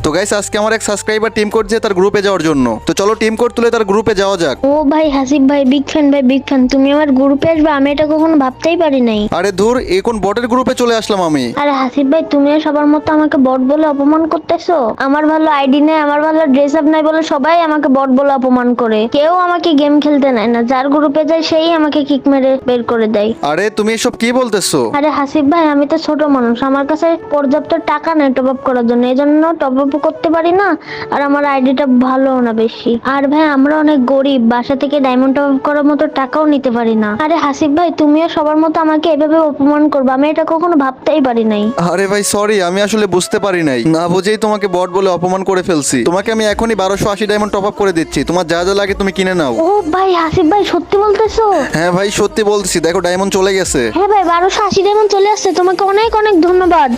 তো গাইস আজকে আমার এক সাবস্ক্রাইবার টিম কোড দিয়ে তার গ্রুপে যাওয়ার জন্য। তো চলো টিম কোড তুলে তার গ্রুপে যাওয়া যাক। ও ভাই হাসিব ভাই বিগ ফ্যান ভাই বিগ ফ্যান, তুমি আমার গ্রুপে আসবে আমি এটা কখনো ভাবতেই পারি নাই। আরে ধুর, এই কোন বটের গ্রুপে চলে আসলাম আমি? আরে হাসিব ভাই তুমিও সবার মতো আমাকে বট বলে অপমান করতেছো। আমার ভালো আইডি নেই, আমার ভালো ড্রেস আপ নাই বলে সবাই আমাকে বট বলে অপমান করে। কেউ আমাকে গেম খেলতে নেয় না, যার গ্রুপে যায় সেই আমাকে কিক মেরে বের করে দেয়। আরে তুমি এসব কি বলতেছো? আরে হাসিব ভাই আমি তো ছোট মানুষ, আমার কাছে পর্যাপ্ত টাকা নেই টপ আপ করার জন্য, এই জন্য টপ আপ করতে পারি না। আর আমার আইডিটা ভালো না বেশি। আর ভাই আমরা অনেক গরিব, বাসা থেকে ডায়মন্ড টপ আপ করার মতো টাকাও নিতে পারি না। আরে হাসিব ভাই তুমিও সবার মতো আমাকে এভাবে অপমান করবে, আমি এটা কখনো ভাবতেই পারি নাই। আরে ভাই সরি, আমি আসলে বুঝতে পারি নাই, না বুঝেই তোমাকে বট বলে অপমান করে ফেলছি। তোমাকে আমি এখনই 1280 ডায়মন্ড টপ আপ করে দিচ্ছি, তোমার যা যা লাগে তুমি কিনে নাও। ও ভাই হাসিব ভাই সত্যি বলতেছো? হ্যাঁ ভাই সত্যি বলতেছি, দেখো ডায়মন্ড চলে গেছে। হ্যাঁ ভাই 1280 ডায়মন্ড চলে আসছে, তোমাকে অনেক অনেক ধন্যবাদ।